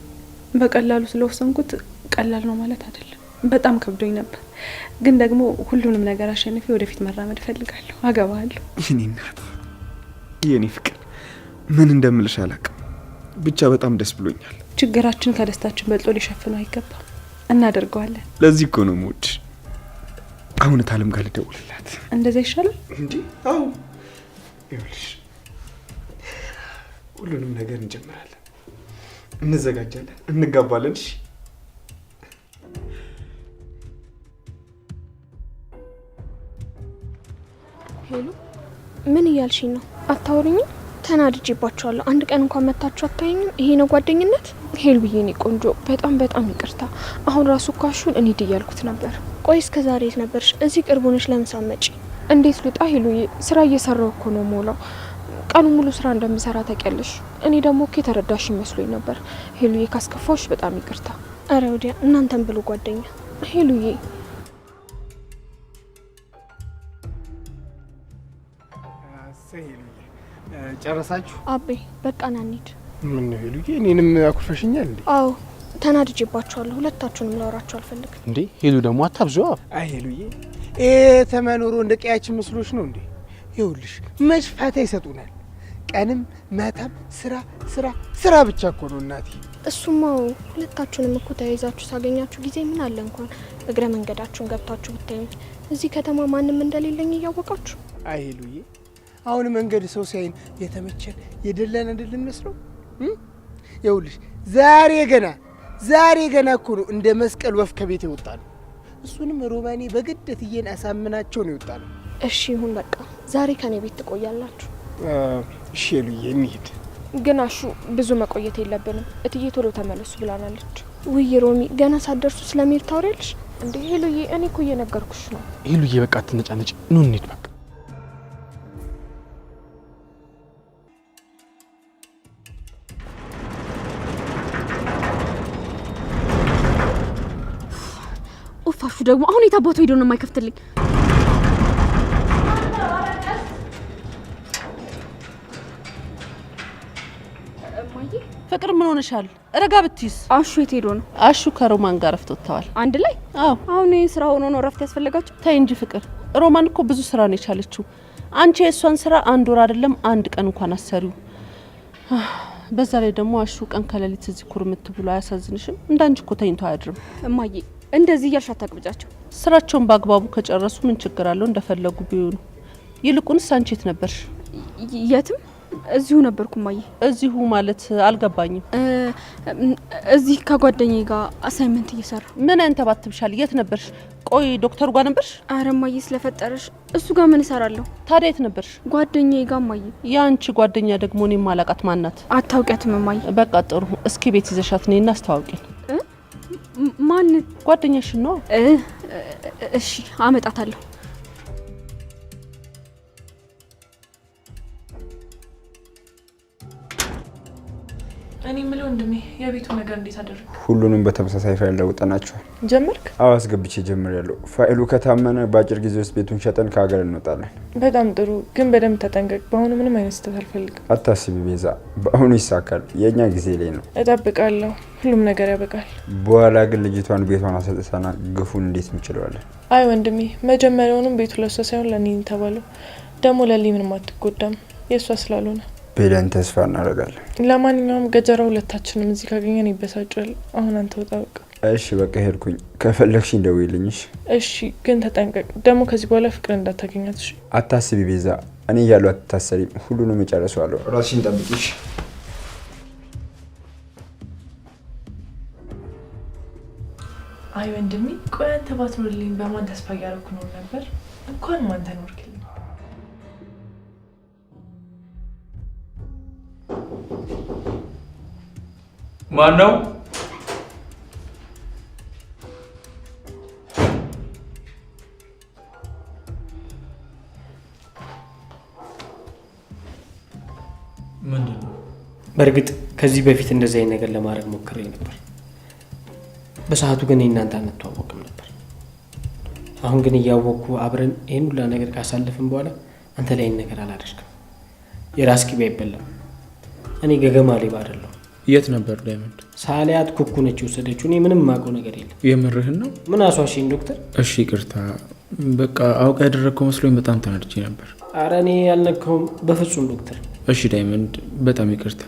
በቀላሉ ስለወሰንኩት ቀላል ነው ማለት አይደለም። በጣም ከብዶኝ ነበር፣ ግን ደግሞ ሁሉንም ነገር አሸንፌ ወደፊት መራመድ እፈልጋለሁ። አገባለሁ። የኔ እናት፣ የኔ ፍቅር፣ ምን እንደምልሽ አላውቅም። ብቻ በጣም ደስ ብሎኛል። ችግራችን ከደስታችን በልጦ ሊሸፍነው አይገባም። እናደርገዋለን። ለዚህ እኮ ነው የምወድሽ። አሁን ታለም ጋር ልደውልላት። እንደዛ ይሻላል እንዴ? አዎ፣ ይኸውልሽ ሁሉንም ነገር እንጀምራለን፣ እንዘጋጃለን፣ እንጋባለን። እሺ? ሄሎ፣ ምን እያልሽኝ ነው? አታወሪኝም? ተናድጄባቸዋለሁ። አንድ ቀን እንኳን መታችሁ አታየኝም? ይሄ ነው ጓደኝነት? ሄል ብዬ እኔ ቆንጆ፣ በጣም በጣም ይቅርታ። አሁን ራሱ ኳሹን እንሂድ እያልኩት ነበር። ቆይ እስከ ዛሬ የት ነበርሽ? እዚህ ቅርብ ሆነሽ ለምን ሳትመጪ? እንዴት ልውጣ ሄሉዬ? ስራ እየሰራው እኮ ነው ሞላው። ቀኑ ሙሉ ስራ እንደምሰራ ታውቂያለሽ። እኔ ደግሞ እኮ የተረዳሽ መስሎኝ ነበር። ሄሉዬ ካስከፋሽ በጣም ይቅርታ። አረ ወዲያ እናንተን ብሎ ጓደኛ ሄሉዬ። ጨረሳችሁ? አቤ በቃ ና እንሂድ። ምን ነው ሄሉዬ፣ እኔንም አኩርፈሽኛል እንዴ? አዎ ተናድጄባችኋለሁ። ሁለታችሁንም ላወራችሁ አልፈልግም። እንዴ ሄሉ ደግሞ አታብዙዋ። አይ ሄሉዬ፣ ተመኖሩ እንደ ቀያችን መስሎሽ ነው እንዴ? ይኸውልሽ መች ፋታ ይሰጡናል? ቀንም ማታም ስራ ስራ ስራ ብቻ እኮ ነው እናቴ። እሱማ ሁለታችሁንም እኮ ተያይዛችሁ ሳገኛችሁ ጊዜ ምን አለ እንኳን እግረ መንገዳችሁን ገብታችሁ ብታዩኝ። እዚህ ከተማ ማንም እንደሌለኝ እያወቃችሁ። አይ ሄሉዬ፣ አሁን መንገድ ሰው ሲያይን የተመቸን የደለን አይደለም መስለው። ይኸውልሽ ዛሬ ገና እኮ ነው እንደ መስቀል ወፍ ከቤት ይወጣ ነው። እሱንም ሮማኔ በግደት እየን አሳምናቸው ነው ይወጣ ነው። እሺ ይሁን በቃ ዛሬ ከኔ ቤት ትቆያላችሁ። እሺ ሄሉዬ እንሂድ። ግን አሹ ብዙ መቆየት የለብንም። እትዬ ቶሎ ተመለሱ ብላናለች። ውይ ሮሚ ገና ሳትደርሱ ስለሚሄድ ታወሪያለሽ እንዴ? ሄሉዬ እኔ እኮ እየነገርኩሽ ነው። ሄሉዬ በቃ አትነጫነጭ፣ ኑ እንሂድ በቃ። ኡፋሹ ደግሞ አሁን የታባቱ ሄዶ ነው የማይከፍትልኝ? ፍቅር ምን ሆነሻል? ረጋ ብትይስ። አሹ የት ሄዶ ነው? አሹ ከሮማን ጋር ረፍት ወጥተዋል። አንድ ላይ? አዎ። አሁን ስራ ሆኖ ነው ረፍት ያስፈልጋቸው? ተይ እንጂ ፍቅር፣ ሮማን እኮ ብዙ ስራ ነው የቻለችው። አንቺ የእሷን ስራ አንድ ወር አይደለም አንድ ቀን እንኳን አሰሪው። በዛ ላይ ደግሞ አሹ ቀን ከሌሊት እዚህ ኩርምት ብሎ አያሳዝንሽም? እንዳንቺ እኮ ተኝቶ አያድርም። እማዬ እንደዚህ እያልሽ አታቅብጫቸው። ስራቸውን በአግባቡ ከጨረሱ ምን ችግር አለው? እንደፈለጉ ቢሆኑ። ይልቁንስ አንቺ የት ነበርሽ? የትም እዚሁ ነበርኩ እማዬ። እዚሁ ማለት አልገባኝም። እዚህ ከጓደኛዬ ጋር አሳይመንት እየሰራ። ምን አንተባትብሻል? የት ነበርሽ? ቆይ ዶክተሩ ጋር ነበርሽ? አረ እማዬ ስለፈጠረሽ እሱ ጋር ምን እሰራለሁ? ታዲያ የት ነበርሽ? ጓደኛዬ ጋር እማዬ። ያንቺ ጓደኛ ደግሞ እኔ ማላቃት ማናት? አታውቂያትም እማዬ? በቃ ጥሩ። እስኪ ቤት ይዘሻት ነይና አስተዋውቂኝ። ማን? ጓደኛሽን ነው? እሺ አመጣታለሁ። እኔ የምለው ወንድሜ የቤቱ ነገር እንዴት አደረግ? ሁሉንም በተመሳሳይ ፋይል ለውጠናቸዋል። ጀመርክ? አዎ አስገብቼ ጀምሬያለሁ። ፋይሉ ከታመነ በአጭር ጊዜ ውስጥ ቤቱን ሸጠን ከሀገር እንወጣለን። በጣም ጥሩ፣ ግን በደንብ ተጠንቀቅ። በአሁኑ ምንም አይነት ስህተት አልፈልግም። አታስቢ ቤዛ፣ በአሁኑ ይሳካል። የእኛ ጊዜ ላይ ነው። እጠብቃለሁ። ሁሉም ነገር ያበቃል። በኋላ ግን ልጅቷን ቤቷን አሰጥተና ግፉን እንዴት እንችለዋለን? አይ ወንድሜ፣ መጀመሪያውንም ቤቱ ለሷ ሳይሆን ለእኔ ተባለው። ደግሞ ለሊ ምንም አትጎዳም የእሷ ስላልሆነ ብለን ተስፋ እናደርጋለን። ለማንኛውም ገጀራ ሁለታችንም እዚህ ካገኘን ይበሳጫል። አሁን አንተ ወጣ በቃ። እሺ በቃ ሄድኩኝ። ከፈለግሽኝ ደውይልኝ። እሺ ግን ተጠንቀቅ። ደግሞ ከዚህ በኋላ ፍቅር እንዳታገኛት። እሺ አታስቢ ቤዛ፣ እኔ እያለሁ አትታሰሪም። ሁሉንም እጨርሰዋለሁ። ራስሽን ጠብቂሽ። አይ ወንድሜ፣ ቆይ አንተ ባትኖርልኝ በማን ተስፋ እያደረኩ ነው ነበር። እንኳን ማን ተኖርክልኝ። ማን ነው? ምንድን ነው? በእርግጥ ከዚህ በፊት እንደዚህ አይነት ነገር ለማድረግ ሞክሬ ነበር። በሰዓቱ ግን እናንተ አንተዋወቅም ነበር። አሁን ግን እያወቅኩ አብረን ይህን ሁላ ነገር ካሳለፍን በኋላ አንተ ላይ ይህን ነገር አላደርግም። የራስ ቂቤ አይበላም። እኔ ገገማ ሌባ አይደለሁ። የት ነበር ዳይመንድ? ሳሊያት ኩኩ ነች የወሰደችው። እኔ ምንም የማውቀው ነገር የለም። የምርህን ነው? ምን አሷሽኝ ዶክተር? እሺ ይቅርታ፣ በቃ አውቃ ያደረግከው መስሎኝ በጣም ተናድጄ ነበር። አረ እኔ ያልነካውም በፍጹም ዶክተር። እሺ ዳይመንድ፣ በጣም ይቅርታ።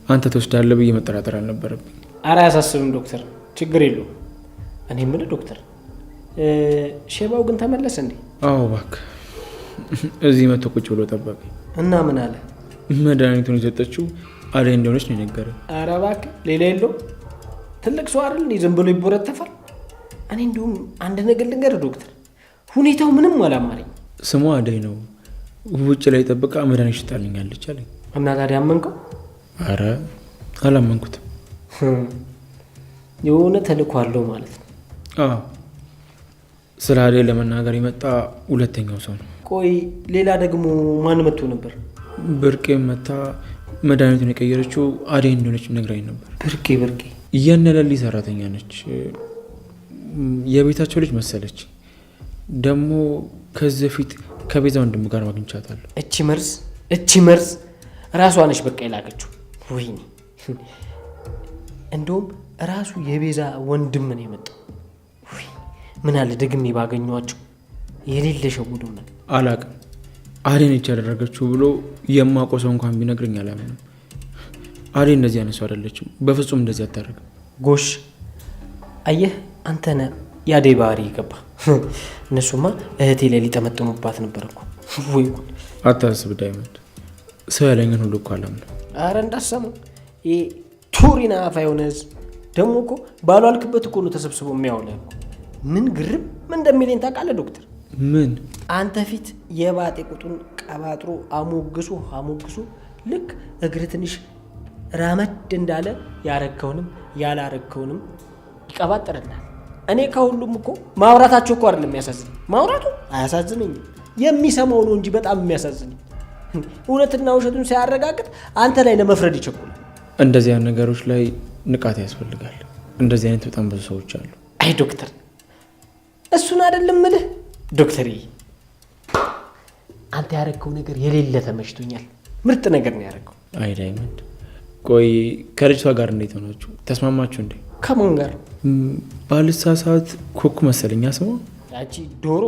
አንተ ትወስዳለህ ብዬ መጠራጠር አልነበረብኝ። አረ አያሳስብም ዶክተር፣ ችግር የለውም። እኔ ምን ዶክተር፣ ሼባው ግን ተመለሰ እንዴ? አዎ እባክህ፣ እዚህ መቶ ቁጭ ብሎ ጠበቀኝ። እና ምን አለ? መድኃኒቱን የሰጠችው አደይ እንደሆነች ነው የነገረኝ። ኧረ እባክህ ሌላ የለውም። ትልቅ ሰው አይደል እንዴ? ዝም ብሎ ይቦረተፋል። እኔ እንዲሁም አንድ ነገር ልንገር ዶክተር፣ ሁኔታው ምንም አላማረኝ። ስሟ አደይ ነው። ውጭ ላይ ጠብቃ መድኃኒት ሽጣልኛለች አለኝ። እና ታዲያ አመንከው? አረ አላመንኩትም። የሆነ ተልእኮ አለው ማለት ነው። አዎ፣ ስለ አደይ ለመናገር የመጣ ሁለተኛው ሰው ነው። ቆይ ሌላ ደግሞ ማን መጥቶ ነበር? ብርቄ መታ መድኃኒቱን የቀየረችው አደይ እንደሆነች ነግራኝ ነበር። ብርቄ የነለሊ ሰራተኛ ነች። የቤታቸው ልጅ መሰለች። ደግሞ ከዚህ በፊት ከቤዛ ወንድም ጋር ማግኝቻታለሁ። እቺ መርዝ ራሷ ነች በቃ የላከችው። ወይኔ እንደውም ራሱ የቤዛ ወንድም ነው የመጣው። ምን አለ ደግሜ ባገኘኋቸው። የሌለ ሸውዶናል። አላቅም አደይ ነች ያደረገችው ብሎ የማውቀው ሰው እንኳን ቢነግረኝ አላምንም። አደይ እንደዚህ አይነት ሰው አይደለችም። በፍጹም እንደዚህ አታደርግም። ጎሽ አየህ አንተ ነህ የአደይ ባህሪ ይገባ። እነሱማ እህቴ ላይ ሊጠመጥሙባት ነበር እኮ። ወይ አታስብ ዳይመንድ፣ ሰው ያለኝን ሁሉ እኮ አላምንም። አረ እንዳሰሙ ይሄ ቱሪና አፋ የሆነ ህዝብ ደግሞ እኮ ባሉ አልክበት እኮ ነው ተሰብስቦ የሚያውለው እኮ። ምን ግርም ምን እንደሚለኝ ታውቃለህ ዶክተር? ምን አንተ ፊት የባጤ ቁጡን ቀባጥሮ አሞግሶ ልክ እግር ትንሽ ራመድ እንዳለ ያረከውንም ያላረከውንም ይቀባጥርናል። እኔ ከሁሉም እኮ ማውራታቸው እኮ አይደለም የሚያሳዝነኝ። ማውራቱ አያሳዝነኝም፣ የሚሰማው ነው እንጂ በጣም የሚያሳዝነኝ። እውነትና ውሸቱን ሲያረጋግጥ አንተ ላይ ለመፍረድ ይቸኩላል። እንደዚህ አይነት ነገሮች ላይ ንቃት ያስፈልጋል። እንደዚህ አይነት በጣም ብዙ ሰዎች አሉ። አይ ዶክተር እሱን አይደለም ምልህ ዶክተርዬ፣ አንተ ያረከው ነገር የሌለ ተመችቶኛል። ምርጥ ነገር ነው ያረከው። አይ ዳይመንድ፣ ቆይ ከልጅቷ ጋር እንዴት ሆናችሁ? ተስማማችሁ እንዴ? ከማን ጋር? ባልሳሳት ኮኩ መሰለኛ ስሟ። ያቺ ዶሮ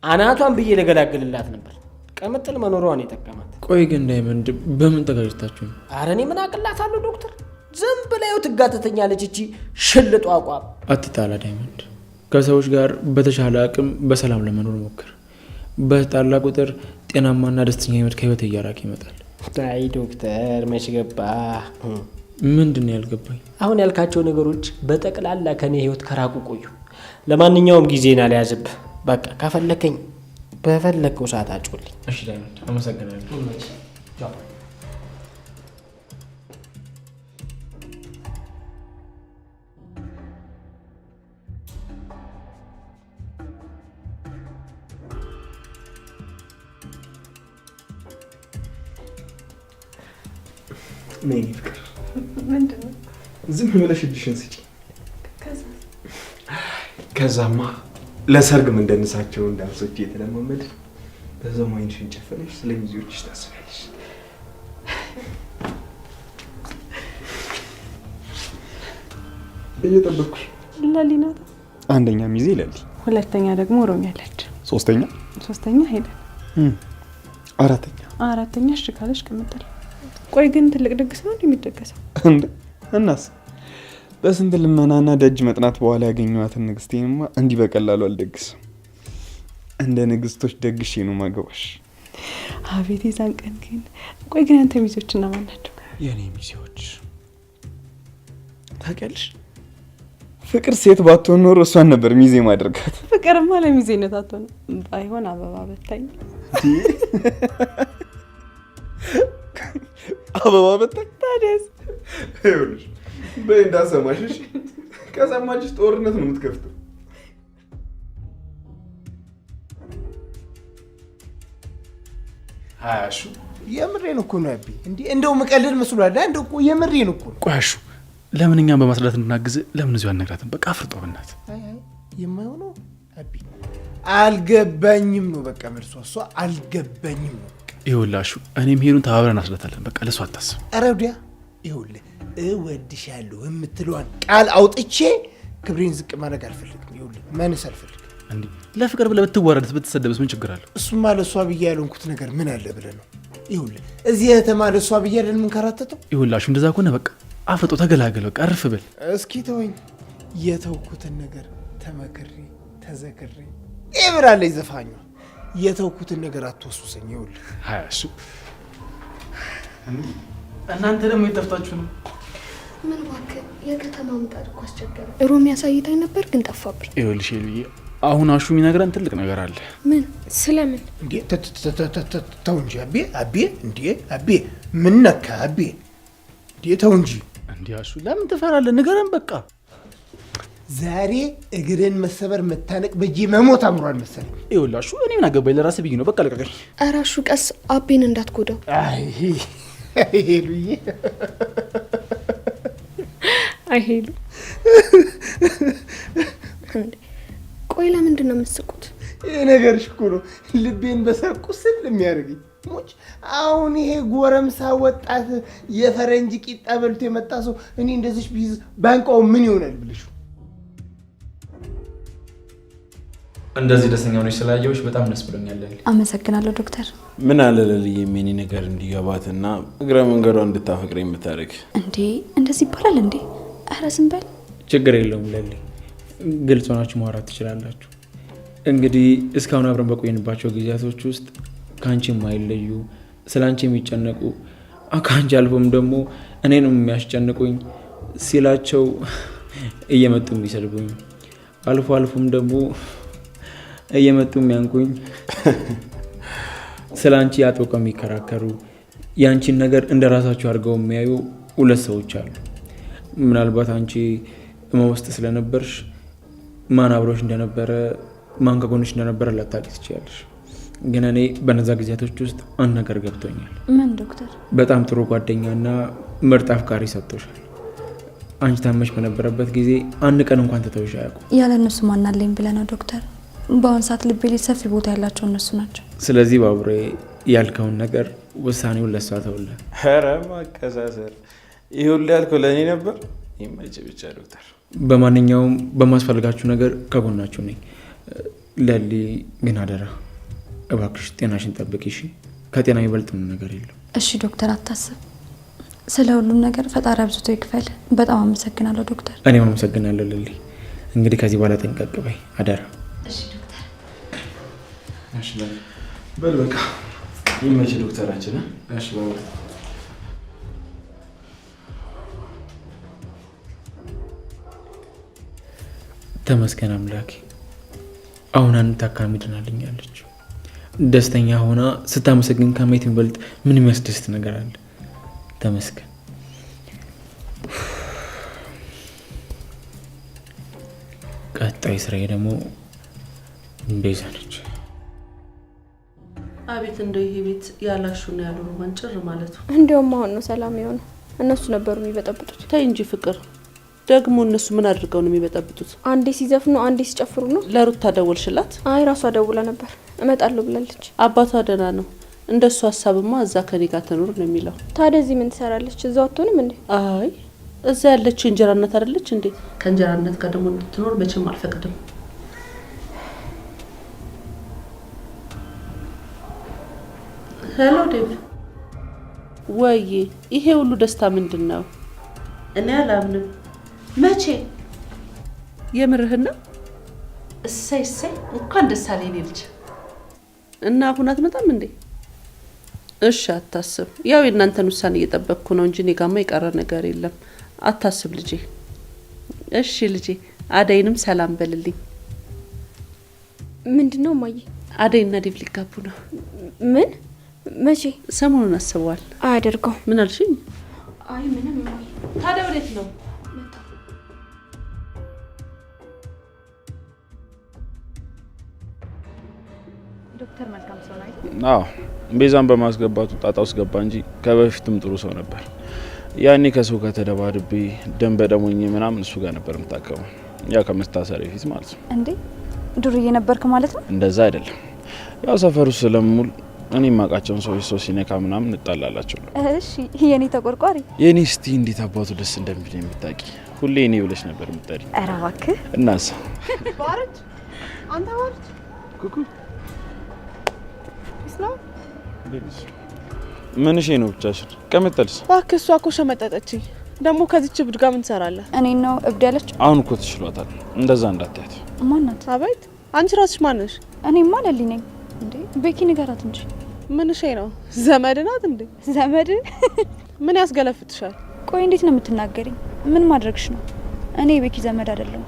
አናቷን ብዬ ለገላግልላት ነበር። ቀምጥል መኖሯን የጠቀማት። ቆይ ግን ዳይመንድ በምን ተጋጅታችሁ ነው? አረ እኔ ምን አቅላታለሁ ዶክተር? ዝም ብላዩ ትጋተተኛለች እቺ ሽልጧ አቋም። አትጣላ ዳይመንድ፣ ከሰዎች ጋር በተሻለ አቅም በሰላም ለመኖር ሞክር። በጣላ ቁጥር ጤናማና ደስተኛ ህይወት ከህይወት እያራቅ ይመጣል። አይ ዶክተር መች ገባ? ምንድን ነው ያልገባኝ? አሁን ያልካቸው ነገሮች በጠቅላላ ከኔ ህይወት ከራቁ ቆዩ። ለማንኛውም ጊዜና ሊያዝብ በቃ ከፈለከኝ በፈለከው ሰዓት አጭልኝ። እሺ ዳይመንድ አመሰግናለሁ። ነይ ፍቅር። ምንድን ነው? ዝም ብለሽ እጅሽን ስጪ። ከዛማ ለሰርግ እንደንሳቸው ዳንሶች እየተለማመድ በዛው አይንሽን ጨፈነሽ ስለ ሚዜዎችሽ ታስቢያለሽ። እየጠበቅኩሽ። ለሊ ናት። አንደኛ ሚዜ ለሊ፣ ሁለተኛ ደግሞ ሮሚ አለች፣ ሶስተኛ ሄለን፣ አራተኛ እሺ ካለሽ ቅምጥል። ቆይ ግን ትልቅ ድግስ ነው የሚደገሰው እንዴ? እናስ በስንት ልመናና ደጅ መጥናት በኋላ ያገኘኋትን ንግስቴንማ እንዲህ በቀላሉ አልደግስም። እንደ ንግስቶች ደግሼ ነው ማገባሽ። አቤት የዛን ቀን ግን። ቆይ ግን አንተ ሚዜዎች እነማን ናቸው? የኔ ሚዜዎች ታውቂያለሽ? ፍቅር ሴት ባትሆን ኖሮ እሷን ነበር ሚዜ ማድረጋት። ፍቅርማ ለሚዜነት አትሆንም። ባይሆን አበባ በታኝ። አበባ በታኝ ታዲያስ? ይኸውልሽ በይ እንዳሰማሽ እሺ። ከሰማችሽ ጦርነት ነው የምትከፍተው። አሹ የምሬን እኮ ነው አቢ። እንዴ እንደው መቀለድ መስሏል። እንደው እኮ የምሬን እኮ ነው። ቆይ አሹ ለምን እኛም በማስረዳት እንድናግዝ ለምን እዚሁ አነግራትም? በቃ አፍርጦ በእናትህ። አይ የማይሆነው አቢ አልገባኝም ነው በቃ መልሷ። እሷ አልገባኝም ነው በቃ። ይኸውልህ አሹ እኔም ሄዱን ተባብረን እናስረዳታለን። በቃ ለእሷ አታስብ። ኧረ ወዲያ ይኸውልህ እወድሻለሁ የምትለዋን ቃል አውጥቼ ክብሬን ዝቅ ማድረግ አልፈልግም። ይኸውልህ ማንስ አልፈልግም። እንዴ ለፍቅር ብለህ ብትዋረድስ ብትሰደብስ ምን ችግር አለው? እሱማ ለእሷ ብዬ ያልሆንኩት ነገር ምን አለ ብለህ ነው? ይኸውልህ እዚህ የተማ ለእሷ ብዬ አይደል የምንከራተተው? ይኸውልህ አሹ እንደዛ ከሆነ በቃ አፍጦ ተገላገል። በቃ አርፍ በል እስኪ ተወኝ። የተውኩትን ነገር ተመክሬ ተዘክሬ ይብራለኝ ዘፋኟ። የተውኩትን ነገር አትወሱሰኝ። ይኸውልህ አይ እሱ እናንተ ደግሞ የጠፍታችሁ ነው። ምን እባክህ የከተማ ምጣድ እኮ አስቸገረ። ሮሚ ያሳይታኝ ነበር ግን ጠፋብኝ። ይኸውልሽ ኤልዬ አሁን አሹ የሚነግረን ትልቅ ነገር አለ። ምን? ስለምን? እንዴ ተው እንጂ አቤ እንዴ አቤ ምን ነካ አቤ? እንዴ ተው እንጂ። እንዴ አሹ ለምን ትፈራለህ? ንገረን በቃ። ዛሬ እግርን መሰበር መታነቅ በጂ መሞት አምሯል መሰለኝ። ይኸውላችሁ እኔ ምን አገባኝ ለራሴ ብዬ ነው። በቃ ለቀቀኝ። ኧረ አሹ ቀስ አቤን እንዳትጎዳው። አይ ሄሉዬ አይ ሄሉ ቆይ ለምንድን ነው የምትስቁት? ይሄ ነገርሽ እኮ ነው ልቤን በሳቁ ስል የሚያደርገኝ። ሞች አሁን ይሄ ጎረምሳ ወጣት የፈረንጅ ቂጣ በልቶ የመጣ ሰው እኔ እንደዚህ ቢዝ ባንቃው ምን ይሆናል ብለሽ? እንደዚህ ደስተኛ ሆነሽ ስላየሁሽ በጣም ደስ ብሎኛል። አመሰግናለሁ ዶክተር። ምን አለ ለልዬ የኔ ነገር እንዲገባትና እግረ መንገዷ እንድታፈቅረኝ የምታደርግ እንዴ? እንደዚህ ይባላል እንዴ? ኧረ ዝም በል። ችግር የለውም ለሊ፣ ግልጽ ሆናችሁ ማውራት ትችላላችሁ። እንግዲህ እስካሁን አብረን በቆየንባቸው ጊዜያቶች ውስጥ ከአንቺ የማይለዩ ስለ አንቺ የሚጨነቁ ከአንቺ አልፎም ደግሞ እኔንም የሚያስጨንቁኝ ሲላቸው እየመጡ የሚሰድቡኝ አልፎ አልፎም ደግሞ እየመጡ የሚያንቁኝ ስለ አንቺ አጥብቀው የሚከራከሩ የአንቺን ነገር እንደ ራሳቸው አድርገው የሚያዩ ሁለት ሰዎች አሉ። ምናልባት አንቺ እማ ውስጥ ስለነበርሽ ማን አብሮሽ እንደነበረ ማን ከጎንሽ እንደነበረ ላታውቂ ትችያለሽ። ግን እኔ በነዛ ጊዜያቶች ውስጥ አንድ ነገር ገብቶኛል። ምን ዶክተር? በጣም ጥሩ ጓደኛና ምርጥ አፍቃሪ ሰጥቶሻል። አንቺ ታመሽ በነበረበት ጊዜ አንድ ቀን እንኳን ትተውሽ አያውቁም። ያለ እነሱ ማናለኝ ብለህ ነው ዶክተር? በአሁን ሰዓት ልቤ ላይ ሰፊ ቦታ ያላቸው እነሱ ናቸው። ስለዚህ ባቡሬ ያልከውን ነገር ውሳኔውን ለሷ ተውለ። ኧረ ማቀሳሰር ይህ ሁሉ ያልከው ለእኔ ነበር። ይመች ብቻ ዶክተር። በማንኛውም በማስፈልጋችሁ ነገር ከጎናችሁ ነኝ። ለሊ ግን አደራ እባክሽ ጤናሽን ጠብቂ እሺ። ከጤና የሚበልጥ ምን ነገር የለም። እሺ ዶክተር አታስብ። ስለ ሁሉም ነገር ፈጣሪ አብዝቶ ይክፈል። በጣም አመሰግናለሁ ዶክተር። እኔም አመሰግናለሁ ለሊ። እንግዲህ ከዚህ በኋላ ጠንቀቅ በይ አደራ። እሺ ዶክተር። እሺ በል በቃ ይመች ዶክተራችን። እሺ በል ተመስገን አምላኬ። አሁን አንድ ታካሚ ድናልኛለች። ደስተኛ ሆና ስታመሰግን ከማየት የሚበልጥ ምን የሚያስደስት ነገር አለ? ተመስገን። ቀጣይ ስራዬ ደግሞ ቤዛ ነች። አቤት እንደው ይሄ ቤት ያላሹና ያሉ ሮማን ጭር ማለቱ። እንዲያውም አሁን ነው ሰላም የሆነው። እነሱ ነበሩ የሚበጠብጡት። ተይ እንጂ ፍቅር፣ ደግሞ እነሱ ምን አድርገው ነው የሚበጠብጡት? አንዴ ሲዘፍኑ አንዴ ሲጨፍሩ ነው። ለሩታ ደወልሽላት? አይ ራሷ ደውላ ነበር። እመጣለሁ ብላለች። አባቷ ደህና ነው? እንደሱ ሀሳብማ እዛ ከኔ ጋር ትኖር ነው የሚለው። ታዲያ እዚህ ምን ትሰራለች? እዛው አትሆንም እንዴ? አይ እዛ ያለችው እንጀራ እናት አይደለች እንዴ? ከእንጀራ እናት ጋር ደግሞ እንድትኖር መቼም አልፈቅድም። ሄሎ ዴቭ። ወይ ይሄ ሁሉ ደስታ ምንድን ነው? እኔ አላምንም። መቼ? የምርህን ነው? እሰይ እሰይ፣ እንኳን ደስ አለኝ ልጅ። እና አሁን አትመጣም እንዴ? እሺ አታስብ። ያው የእናንተን ውሳኔ እየጠበቅኩ ነው እንጂ እኔ ጋማ የቀረ ነገር የለም። አታስብ ልጄ። እሺ ልጄ፣ አደይንም ሰላም በልልኝ። ምንድነው ማየ? አደይና ዴቭ ሊጋቡ ነው። ምን? መቼ? ሰሞኑን አስበዋል። አያደርገው። ምን አልሽኝ? አይ ምንም ማየ። ታዲያ ወዴት ነው? ዶክተር መልካም ሰው ነው። አዎ ቤዛን በማስገባቱ ጣጣ ውስጥ ገባ እንጂ ከበፊትም ጥሩ ሰው ነበር። ያኔ ከሰው ከተደባድቤ ደም በደሞኝ ምናምን እሱ ጋር ነበር የምታከመው። ያው ከመስታሰር በፊት ማለት ነው። እንዴ ዱርዬ ነበርክ ማለት ነው? እንደዛ አይደለም። ያው ሰፈሩ ስለሙል እኔ ማቃቸውን ሰዎች ሰው ሲነካ ምናምን እንጣላላቸው። እሺ የኔ ተቆርቋሪ። የኔ እስቲ እንዴት አባቱ ደስ እንደሚል የምታውቂ ሁሌ እኔ ብለሽ ነበር የምትጠሪ። ኧረ እባክህ እናሳ ባርች አንተ ባርች ኩኩ ነው ምን እሺ ነው ብቻሽን ቀመጠልሽ? እባክህ እሷ እኮ ሸመጠጠችኝ። ደግሞ ከዚች እብድ ጋር ምን ትሰራለህ? እኔ ነው እብድ ያለች? አሁን እኮ ትችሏታል። እንደዛ እንዳትያት። ማናት? አቤት አንቺ ራስሽ ማነሽ? እኔማ ለሊ ነኝ። እንዴ ቤኪ ንገራት እንጂ። ምን እሺ ነው? ዘመድ ናት እንዴ? ዘመድ? ምን ያስገለፍትሻል? ቆይ እንዴት ነው የምትናገሪኝ? ምን ማድረግሽ ነው? እኔ ቤኪ ዘመድ አይደለም።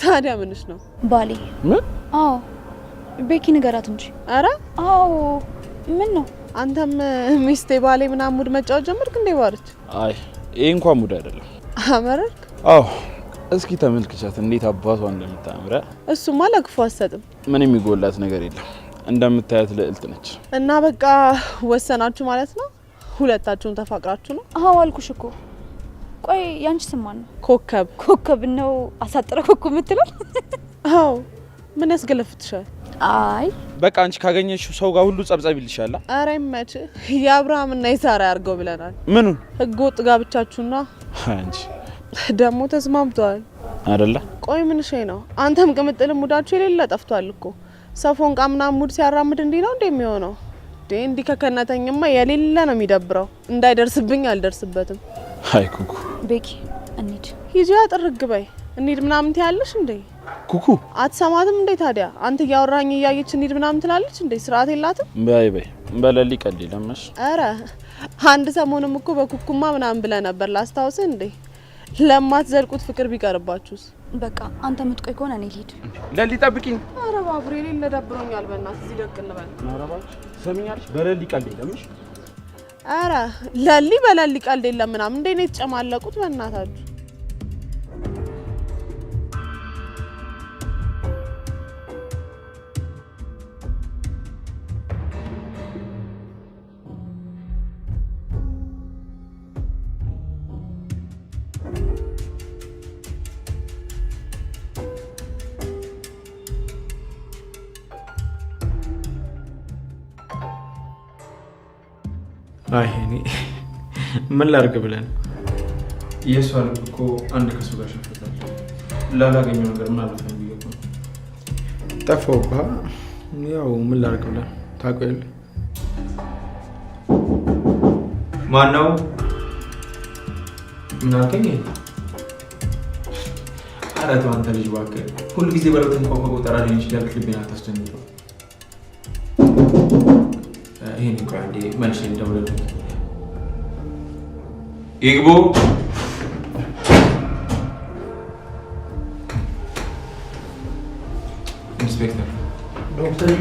ታዲያ ምንሽ ነው? ባሌ። ምን? አዎ ቤኪ ንገራት እንጂ። አረ አዎ ምን ነው? አንተም ሚስቴ ባሌ ምናምን ሙድ መጫወት ጀመርክ እንዴ ባርች? አይ ይሄ እንኳን ሙድ አይደለም። አመረርክ? አዎ እስኪ ተመልክቻት እንዴት አባቷ እንደምታምራ። እሱማ ለክፉ አሰጥም። ምን የሚጎላት ነገር የለም። እንደምታያት ልዕልት ነች። እና በቃ ወሰናችሁ ማለት ነው? ሁለታችሁም ተፋቅራችሁ ነው? አዎ አልኩሽ እኮ። ቆይ ያንቺ ስም ማን ነው? ኮከብ። ኮከብ ነው አሳጥረ ኮከብ የምትለው? አዎ ምን ያስገለፍትሻል? አይ በቃ አንቺ ካገኘሽው ሰው ጋር ሁሉ ጸብጸብ ይልሻል። አረ ይመች። የአብርሃምና የሳራ ያርገው ብለናል። ምኑን? ህገ ወጥ ጋብቻችሁና አንቺ ደግሞ ተስማምተዋል አይደለ? ቆይ ምን ሸይ ነው? አንተም ቅምጥልም ሙዳችሁ የሌለ ጠፍቷል እኮ። ሰፎን ቃምና ሙድ ሲያራምድ እንዲህ ነው እንደሚሆነው። እንዲህ ከከነተኝማ የሌለ ነው የሚደብረው። እንዳይደርስብኝ አልደርስበትም። ሃይ ኩኩ ቤኪ እንሂድ። ሂጂ አጥርግ በይ። እንሂድ ምናምን ትያለሽ እንዴ? ኩኩ አትሰማትም እንዴ ታዲያ? አንተ እያወራኝ እያየች እንሂድ ምናምን ትላለች እንዴ? ስርዓት የላትም። በይ በይ በለሊ ቀልድ ለምሽ። አረ አንድ ሰሞኑም እኮ በኩኩማ ምናምን ብለ ነበር ላስታውስ እንዴ? ለማትዘልቁት ፍቅር ቢቀርባችሁስ? በቃ አንተ ምትቆይ ከሆነ እኔ ልሂድ። ለሊ ጠብቂኝ። አረ ባቡሬ የሌለ ደብሮኛል። በእናትህ እዚህ ደቅ እንበል። ኧረ እባክሽ ሰሚኛለሽ? በለሊ ቀልድ የለምሽ። አረ ለሊ በለሊ ቀልድ የለም ምናምን እንዴ ነው የተጨማለቁት? በእናታችሁ አይ እኔ ምን ላድርግ ብለን የሷ ልብ እኮ አንድ ከሱ ጋር ሸፍታል። ላላገኘው ነገር ምን አለፈ ቢገባ ጠፋውባ። ያው ምን ላድርግ ብለን ታውቀው የለ ማነው ምን አልከኝ? ኧረ ተው አንተ ልጅ እባክህ። ሁሉ ጊዜ በለውት እንኳን መቆጠር አለኝ ይችላል። ልቤን አታስጨንቀው። ይሄን እንኳን አንዴ መልሼ እንደውልልኝ ይግቡ። ኢንስፔክተር ዶክተር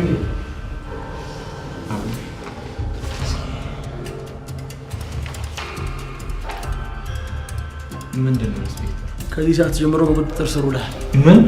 ምንድን ነው ኢንስፔክተር? ከዚህ ሰዓት ጀምሮ በቁጥጥር ስር ውለሃል። ምን?